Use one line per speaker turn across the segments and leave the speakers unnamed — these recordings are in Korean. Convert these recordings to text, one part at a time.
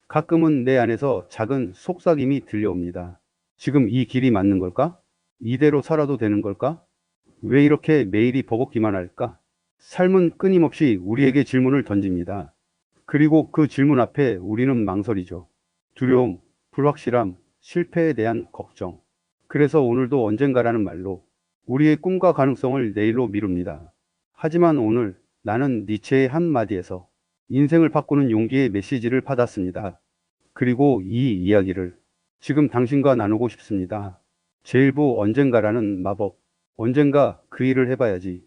가끔은 내 안에서 작은 속삭임이 들려옵니다. 지금 이 길이 맞는 걸까? 이대로 살아도 되는 걸까? 왜 이렇게 매일이 버겁기만 할까? 삶은 끊임없이 우리에게 질문을 던집니다. 그리고 그 질문 앞에 우리는 망설이죠. 두려움, 불확실함, 실패에 대한 걱정. 그래서 오늘도 언젠가라는 말로 우리의 꿈과 가능성을 내일로 미룹니다. 하지만 오늘 나는 니체의 한마디에서 인생을 바꾸는 용기의 메시지를 받았습니다. 그리고 이 이야기를 지금 당신과 나누고 싶습니다. 제1부 언젠가라는 마법. 언젠가 그 일을 해봐야지.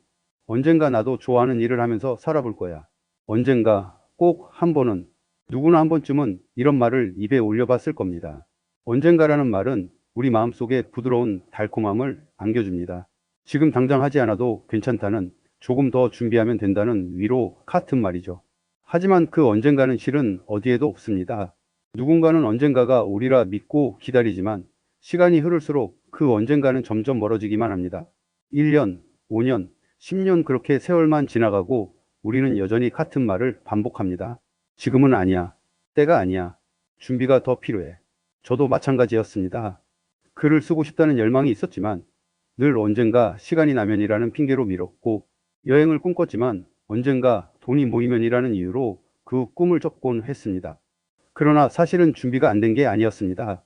언젠가 나도 좋아하는 일을 하면서 살아볼 거야. 언젠가 꼭 한 번은, 누구나 한 번쯤은 이런 말을 입에 올려봤을 겁니다. 언젠가라는 말은 우리 마음속에 부드러운 달콤함을 안겨줍니다. 지금 당장 하지 않아도 괜찮다는, 조금 더 준비하면 된다는 위로 같은 말이죠. 하지만 그 언젠가는 실은 어디에도 없습니다. 누군가는 언젠가가 오리라 믿고 기다리지만 시간이 흐를수록 그 언젠가는 점점 멀어지기만 합니다. 1년, 5년, 10년 그렇게 세월만 지나가고 우리는 여전히 같은 말을 반복합니다. 지금은 아니야. 때가 아니야. 준비가 더 필요해. 저도 마찬가지였습니다. 글을 쓰고 싶다는 열망이 있었지만 늘 언젠가 시간이 나면이라는 핑계로 미뤘고, 여행을 꿈꿨지만 언젠가 돈이 모이면이라는 이유로 그 꿈을 접곤 했습니다. 그러나 사실은 준비가 안 된 게 아니었습니다.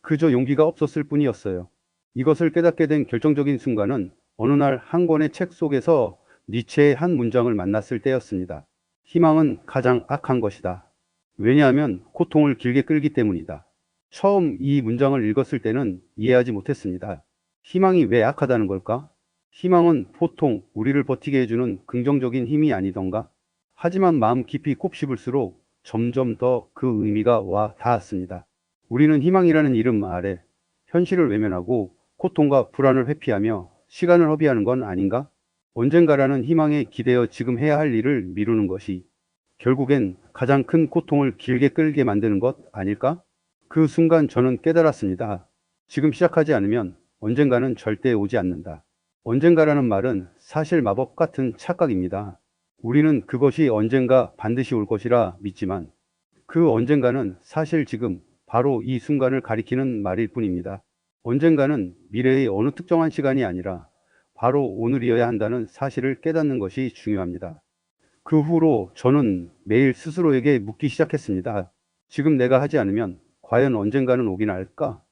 그저 용기가 없었을 뿐이었어요. 이것을 깨닫게 된 결정적인 순간은 어느 날 한 권의 책 속에서 니체의 한 문장을 만났을 때였습니다. 희망은 가장 악한 것이다. 왜냐하면 고통을 길게 끌기 때문이다. 처음 이 문장을 읽었을 때는 이해하지 못했습니다. 희망이 왜 악하다는 걸까? 희망은 보통 우리를 버티게 해주는 긍정적인 힘이 아니던가? 하지만 마음 깊이 곱씹을수록 점점 더 그 의미가 와 닿았습니다. 우리는 희망이라는 이름 아래 현실을 외면하고 고통과 불안을 회피하며 시간을 허비하는 건 아닌가? 언젠가라는 희망에 기대어 지금 해야 할 일을 미루는 것이 결국엔 가장 큰 고통을 길게 끌게 만드는 것 아닐까? 그 순간 저는 깨달았습니다. 지금 시작하지 않으면 언젠가는 절대 오지 않는다. 언젠가라는 말은 사실 마법 같은 착각입니다. 우리는 그것이 언젠가 반드시 올 것이라 믿지만 그 언젠가는 사실 지금 바로 이 순간을 가리키는 말일 뿐입니다. 언젠가는 미래의 어느 특정한 시간이 아니라 바로 오늘이어야 한다는 사실을 깨닫는 것이 중요합니다. 그 후로 저는 매일 스스로에게 묻기 시작했습니다. 지금 내가 하지 않으면 과연 언젠가는 오긴 할까?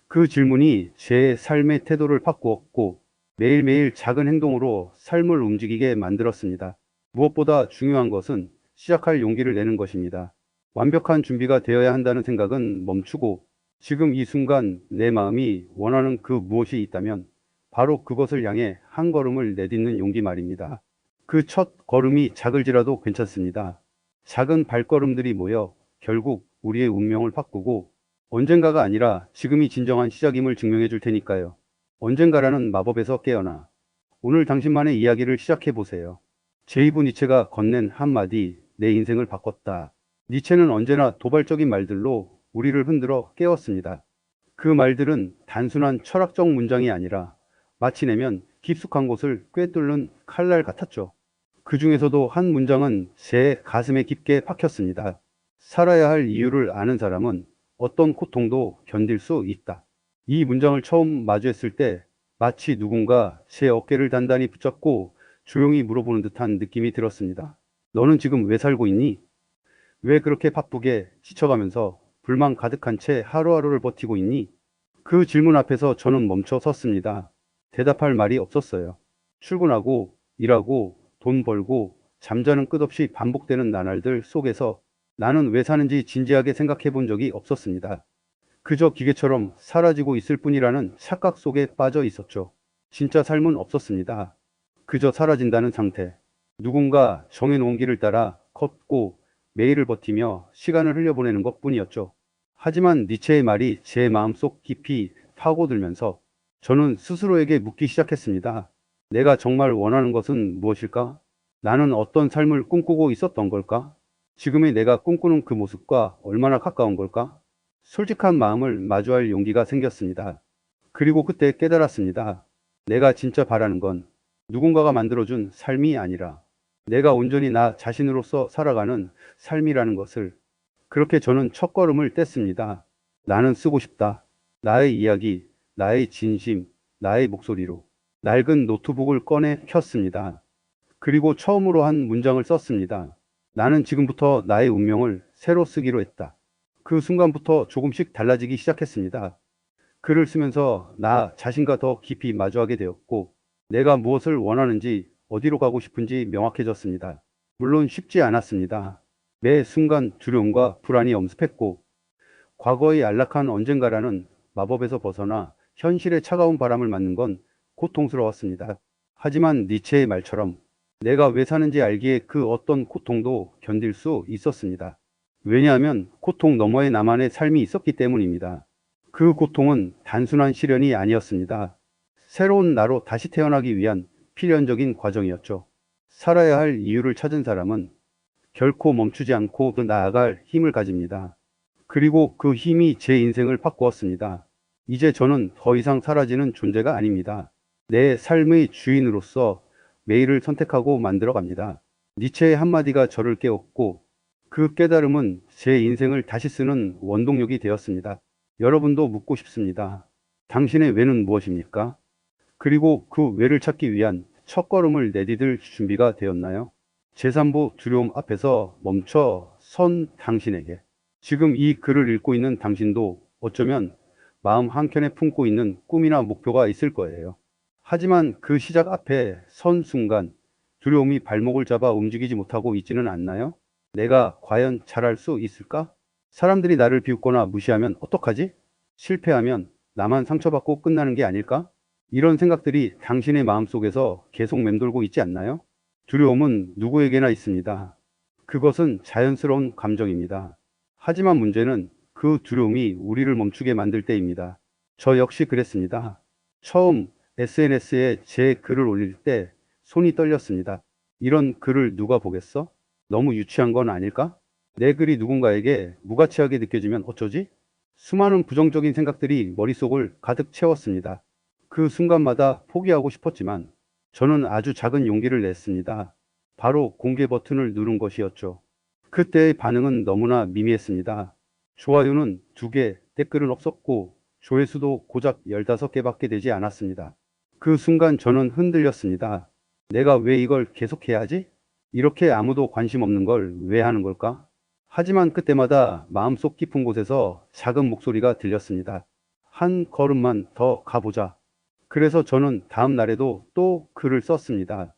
그 질문이 제 삶의 태도를 바꾸었고 매일매일 작은 행동으로 삶을 움직이게 만들었습니다. 무엇보다 중요한 것은 시작할 용기를 내는 것입니다. 완벽한 준비가 되어야 한다는 생각은 멈추고 지금 이 순간 내 마음이 원하는 그 무엇이 있다면 바로 그것을 향해 한 걸음을 내딛는 용기 말입니다. 그 첫 걸음이 작을지라도 괜찮습니다. 작은 발걸음들이 모여 결국 우리의 운명을 바꾸고 언젠가가 아니라 지금이 진정한 시작임을 증명해 줄 테니까요. 언젠가라는 마법에서 깨어나 오늘 당신만의 이야기를 시작해 보세요. 제이브 니체가 건넨 한마디, 내 인생을 바꿨다. 니체는 언제나 도발적인 말들로 우리를 흔들어 깨웠습니다. 그 말들은 단순한 철학적 문장이 아니라 마치 내면 깊숙한 곳을 꿰뚫는 칼날 같았죠. 그 중에서도 한 문장은 제 가슴에 깊게 박혔습니다. 살아야 할 이유를 아는 사람은 어떤 고통도 견딜 수 있다. 이 문장을 처음 마주했을 때 마치 누군가 제 어깨를 단단히 붙잡고 조용히 물어보는 듯한 느낌이 들었습니다. 너는 지금 왜 살고 있니? 왜 그렇게 바쁘게 지쳐가면서 불만 가득한 채 하루하루를 버티고 있니? 그 질문 앞에서 저는 멈춰 섰습니다. 대답할 말이 없었어요. 출근하고, 일하고, 돈 벌고, 잠자는 끝없이 반복되는 나날들 속에서 나는 왜 사는지 진지하게 생각해 본 적이 없었습니다. 그저 기계처럼 사라지고 있을 뿐이라는 착각 속에 빠져 있었죠. 진짜 삶은 없었습니다. 그저 사라진다는 상태. 누군가 정해놓은 길을 따라 걷고 매일을 버티며 시간을 흘려보내는 것 뿐이었죠. 하지만 니체의 말이 제 마음속 깊이 파고들면서 저는 스스로에게 묻기 시작했습니다. 내가 정말 원하는 것은 무엇일까? 나는 어떤 삶을 꿈꾸고 있었던 걸까? 지금의 내가 꿈꾸는 그 모습과 얼마나 가까운 걸까? 솔직한 마음을 마주할 용기가 생겼습니다. 그리고 그때 깨달았습니다. 내가 진짜 바라는 건 누군가가 만들어준 삶이 아니라 내가 온전히 나 자신으로서 살아가는 삶이라는 것을. 그렇게 저는 첫걸음을 뗐습니다. 나는 쓰고 싶다. 나의 이야기, 나의 진심, 나의 목소리로. 낡은 노트북을 꺼내 켰습니다. 그리고 처음으로 한 문장을 썼습니다. 나는 지금부터 나의 운명을 새로 쓰기로 했다. 그 순간부터 조금씩 달라지기 시작했습니다. 글을 쓰면서 나 자신과 더 깊이 마주하게 되었고, 내가 무엇을 원하는지, 어디로 가고 싶은지 명확해졌습니다. 물론 쉽지 않았습니다. 매 순간 두려움과 불안이 엄습했고, 과거의 안락한 언젠가라는 마법에서 벗어나 현실의 차가운 바람을 맞는 건 고통스러웠습니다. 하지만 니체의 말처럼 내가 왜 사는지 알기에 그 어떤 고통도 견딜 수 있었습니다. 왜냐하면 고통 너머에 나만의 삶이 있었기 때문입니다. 그 고통은 단순한 시련이 아니었습니다. 새로운 나로 다시 태어나기 위한 필연적인 과정이었죠. 살아야 할 이유를 찾은 사람은 결코 멈추지 않고 더 나아갈 힘을 가집니다. 그리고 그 힘이 제 인생을 바꾸었습니다. 이제 저는 더 이상 사라지는 존재가 아닙니다. 내 삶의 주인으로서 매일을 선택하고 만들어 갑니다. 니체의 한마디가 저를 깨웠고, 그 깨달음은 제 인생을 다시 쓰는 원동력이 되었습니다. 여러분도 묻고 싶습니다. 당신의 왜는 무엇입니까? 그리고 그 왜를 찾기 위한 첫걸음을 내디딜 준비가 되었나요? 제3부 두려움 앞에서 멈춰 선 당신에게. 지금 이 글을 읽고 있는 당신도 어쩌면 마음 한켠에 품고 있는 꿈이나 목표가 있을 거예요. 하지만 그 시작 앞에 선 순간 두려움이 발목을 잡아 움직이지 못하고 있지는 않나요? 내가 과연 잘할 수 있을까? 사람들이 나를 비웃거나 무시하면 어떡하지? 실패하면 나만 상처받고 끝나는 게 아닐까? 이런 생각들이 당신의 마음속에서 계속 맴돌고 있지 않나요? 두려움은 누구에게나 있습니다. 그것은 자연스러운 감정입니다. 하지만 문제는 그 두려움이 우리를 멈추게 만들 때입니다. 저 역시 그랬습니다. 처음 SNS에 제 글을 올릴 때 손이 떨렸습니다. 이런 글을 누가 보겠어? 너무 유치한 건 아닐까? 내 글이 누군가에게 무가치하게 느껴지면 어쩌지? 수많은 부정적인 생각들이 머릿속을 가득 채웠습니다. 그 순간마다 포기하고 싶었지만 저는 아주 작은 용기를 냈습니다. 바로 공개 버튼을 누른 것이었죠. 그때의 반응은 너무나 미미했습니다. 좋아요는 2개, 댓글은 없었고 조회수도 고작 15개밖에 되지 않았습니다. 그 순간 저는 흔들렸습니다. 내가 왜 이걸 계속해야 하지? 이렇게 아무도 관심 없는 걸 왜 하는 걸까? 하지만 그때마다 마음속 깊은 곳에서 작은 목소리가 들렸습니다. 한 걸음만 더 가보자. 그래서 저는 다음 날에도 또 글을 썼습니다.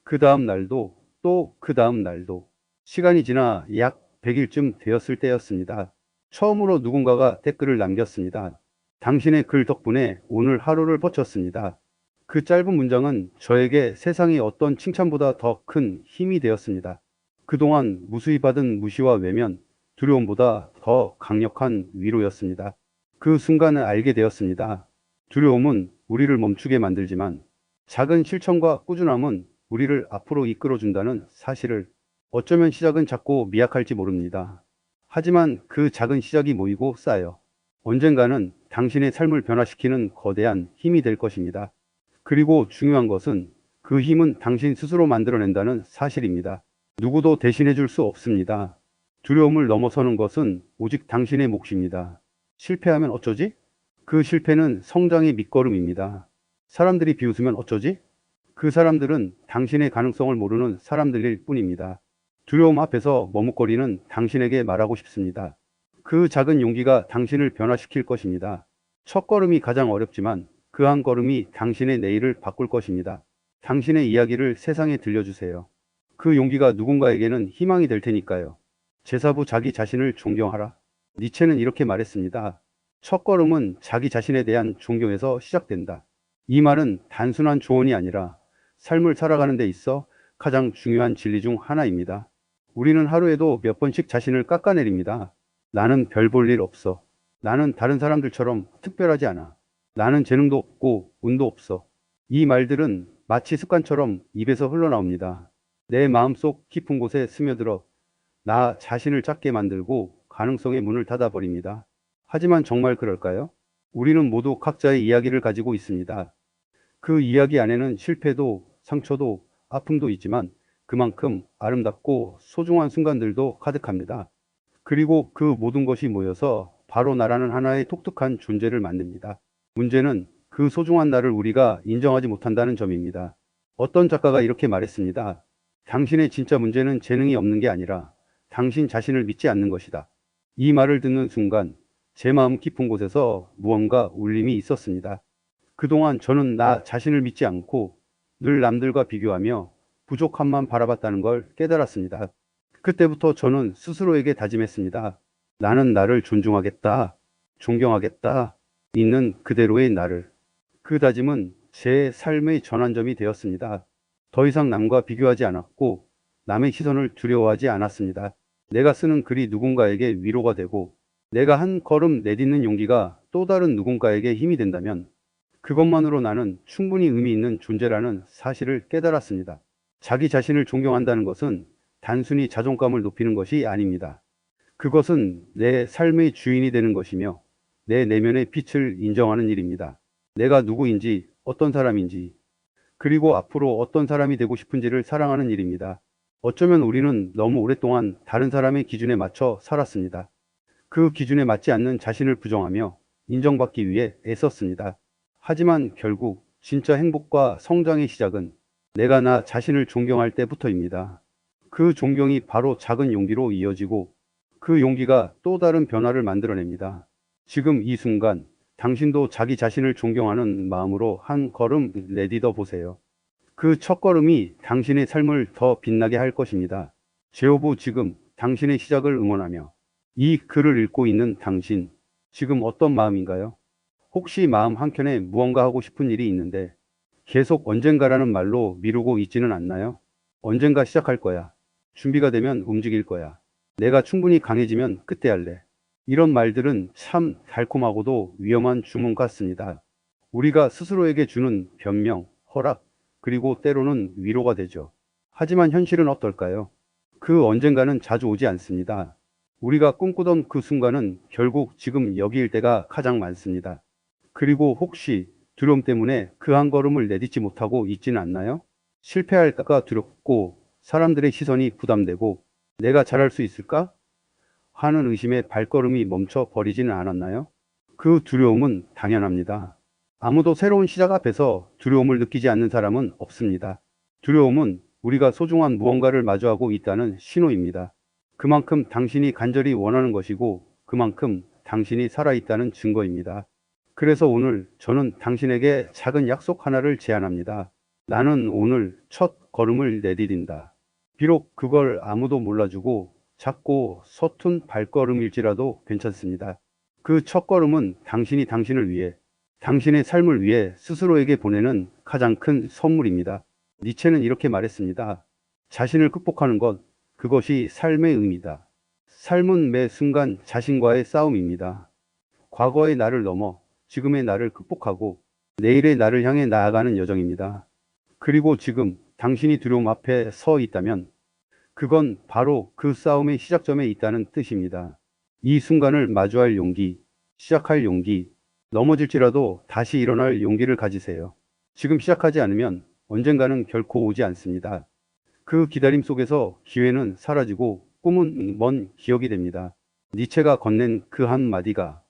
그 다음 날도 또 그 다음 날도. 시간이 지나 약 100일쯤 되었을 때였습니다. 처음으로 누군가가 댓글을 남겼습니다. 당신의 글 덕분에 오늘 하루를 버텼습니다. 그 짧은 문장은 저에게 세상의 어떤 칭찬보다 더 큰 힘이 되었습니다. 그동안 무수히 받은 무시와 외면, 두려움보다 더 강력한 위로였습니다. 그 순간을 알게 되었습니다. 두려움은 우리를 멈추게 만들지만 작은 실천과 꾸준함은 우리를 앞으로 이끌어준다는 사실을. 어쩌면 시작은 작고 미약할지 모릅니다. 하지만 그 작은 시작이 모이고 쌓여 언젠가는 당신의 삶을 변화시키는 거대한 힘이 될 것입니다. 그리고 중요한 것은 그 힘은 당신 스스로 만들어낸다는 사실입니다. 누구도 대신해 줄 수 없습니다. 두려움을 넘어서는 것은 오직 당신의 몫입니다. 실패하면 어쩌지? 그 실패는 성장의 밑거름입니다. 사람들이 비웃으면 어쩌지? 그 사람들은 당신의 가능성을 모르는 사람들일 뿐입니다. 두려움 앞에서 머뭇거리는 당신에게 말하고 싶습니다. 그 작은 용기가 당신을 변화시킬 것입니다. 첫 걸음이 가장 어렵지만 그 한 걸음이 당신의 내일을 바꿀 것입니다. 당신의 이야기를 세상에 들려주세요. 그 용기가 누군가에게는 희망이 될 테니까요. 제4부 자기 자신을 존경하라. 니체는 이렇게 말했습니다. 첫 걸음은 자기 자신에 대한 존경에서 시작된다. 이 말은 단순한 조언이 아니라 삶을 살아가는 데 있어 가장 중요한 진리 중 하나입니다. 우리는 하루에도 몇 번씩 자신을 깎아내립니다. 나는 별 볼 일 없어. 나는 다른 사람들처럼 특별하지 않아. 나는 재능도 없고 운도 없어. 이 말들은 마치 습관처럼 입에서 흘러나옵니다. 내 마음속 깊은 곳에 스며들어 나 자신을 작게 만들고 가능성의 문을 닫아버립니다. 하지만 정말 그럴까요? 우리는 모두 각자의 이야기를 가지고 있습니다. 그 이야기 안에는 실패도 상처도 아픔도 있지만 그만큼 아름답고 소중한 순간들도 가득합니다. 그리고 그 모든 것이 모여서 바로 나라는 하나의 독특한 존재를 만듭니다. 문제는 그 소중한 나를 우리가 인정하지 못한다는 점입니다. 어떤 작가가 이렇게 말했습니다. 당신의 진짜 문제는 재능이 없는 게 아니라 당신 자신을 믿지 않는 것이다. 이 말을 듣는 순간 제 마음 깊은 곳에서 무언가 울림이 있었습니다. 그동안 저는 나 자신을 믿지 않고 늘 남들과 비교하며 부족함만 바라봤다는 걸 깨달았습니다. 그때부터 저는 스스로에게 다짐했습니다. 나는 나를 존중하겠다, 존경하겠다, 있는 그대로의 나를. 그 다짐은 제 삶의 전환점이 되었습니다. 더 이상 남과 비교하지 않았고 남의 시선을 두려워하지 않았습니다. 내가 쓰는 글이 누군가에게 위로가 되고 내가 한 걸음 내딛는 용기가 또 다른 누군가에게 힘이 된다면 그것만으로 나는 충분히 의미 있는 존재라는 사실을 깨달았습니다. 자기 자신을 존경한다는 것은 단순히 자존감을 높이는 것이 아닙니다. 그것은 내 삶의 주인이 되는 것이며 내 내면의 빛을 인정하는 일입니다. 내가 누구인지, 어떤 사람인지, 그리고 앞으로 어떤 사람이 되고 싶은지를 사랑하는 일입니다. 어쩌면 우리는 너무 오랫동안 다른 사람의 기준에 맞춰 살았습니다. 그 기준에 맞지 않는 자신을 부정하며 인정받기 위해 애썼습니다. 하지만 결국 진짜 행복과 성장의 시작은 내가 나 자신을 존경할 때부터입니다. 그 존경이 바로 작은 용기로 이어지고 그 용기가 또 다른 변화를 만들어냅니다. 지금 이 순간 당신도 자기 자신을 존경하는 마음으로 한 걸음 내딛어 보세요. 그 첫 걸음이 당신의 삶을 더 빛나게 할 것입니다. 제오부 지금 당신의 시작을 응원하며 이 글을 읽고 있는 당신, 지금 어떤 마음인가요? 혹시 마음 한켠에 무언가 하고 싶은 일이 있는데 계속 언젠가라는 말로 미루고 있지는 않나요? 언젠가 시작할 거야. 준비가 되면 움직일 거야. 내가 충분히 강해지면 그때 할래. 이런 말들은 참 달콤하고도 위험한 주문 같습니다. 우리가 스스로에게 주는 변명, 허락, 그리고 때로는 위로가 되죠. 하지만 현실은 어떨까요? 그 언젠가는 자주 오지 않습니다. 우리가 꿈꾸던 그 순간은 결국 지금 여기일 때가 가장 많습니다. 그리고 혹시 두려움 때문에 그 한 걸음을 내딛지 못하고 있지는 않나요? 실패할까 두렵고 사람들의 시선이 부담되고 내가 잘할 수 있을까 하는 의심에 발걸음이 멈춰 버리지는 않았나요? 그 두려움은 당연합니다. 아무도 새로운 시작 앞에서 두려움을 느끼지 않는 사람은 없습니다. 두려움은 우리가 소중한 무언가를 마주하고 있다는 신호입니다. 그만큼 당신이 간절히 원하는 것이고 그만큼 당신이 살아있다는 증거입니다. 그래서 오늘 저는 당신에게 작은 약속 하나를 제안합니다. 나는 오늘 첫 걸음을 내디딘다. 비록 그걸 아무도 몰라주고 작고 서툰 발걸음일지라도 괜찮습니다. 그 첫 걸음은 당신이 당신을 위해, 당신의 삶을 위해 스스로에게 보내는 가장 큰 선물입니다. 니체는 이렇게 말했습니다. 자신을 극복하는 것, 그것이 삶의 의미다. 삶은 매 순간 자신과의 싸움입니다. 과거의 나를 넘어 지금의 나를 극복하고 내일의 나를 향해 나아가는 여정입니다. 그리고 지금 당신이 두려움 앞에 서 있다면 그건 바로 그 싸움의 시작점에 있다는 뜻입니다. 이 순간을 마주할 용기, 시작할 용기, 넘어질지라도 다시 일어날 용기를 가지세요. 지금 시작하지 않으면 언젠가는 결코 오지 않습니다. 그 기다림 속에서 기회는 사라지고 꿈은 먼 기억이 됩니다. 니체가 건넨 그 한마디가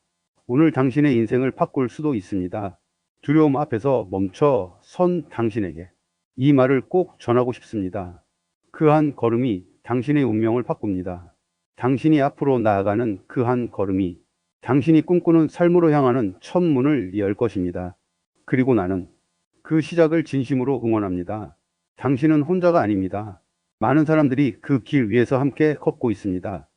오늘 당신의 인생을 바꿀 수도 있습니다. 두려움 앞에서 멈춰 선 당신에게 이 말을 꼭 전하고 싶습니다. 그 한 걸음이 당신의 운명을 바꿉니다. 당신이 앞으로 나아가는 그 한 걸음이 당신이 꿈꾸는 삶으로 향하는 첫 문을 열 것입니다. 그리고 나는 그 시작을 진심으로 응원합니다. 당신은 혼자가 아닙니다. 많은 사람들이 그 길 위에서 함께 걷고 있습니다.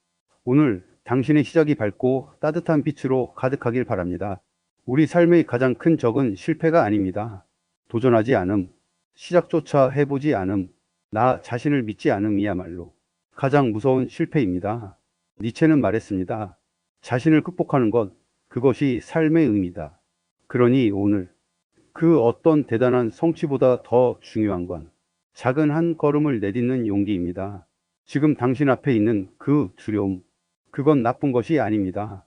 오늘 당신의 시작이 밝고 따뜻한 빛으로 가득하길 바랍니다. 우리 삶의 가장 큰 적은 실패가 아닙니다. 도전하지 않음, 시작조차 해보지 않음, 나 자신을 믿지 않음이야말로 가장 무서운 실패입니다. 니체는 말했습니다. 자신을 극복하는 것, 그것이 삶의 의미다. 그러니 오늘 그 어떤 대단한 성취보다 더 중요한 건 작은 한 걸음을 내딛는 용기입니다. 지금 당신 앞에 있는 그 두려움, 그건 나쁜 것이 아닙니다.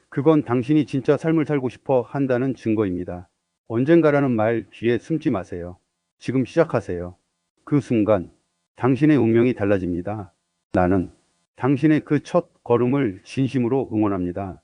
그건 당신이 진짜 삶을 살고 싶어 한다는 증거입니다. 언젠가라는 말 뒤에 숨지 마세요. 지금 시작하세요. 그 순간 당신의 운명이 달라집니다. 나는 당신의 그 첫 걸음을 진심으로 응원합니다.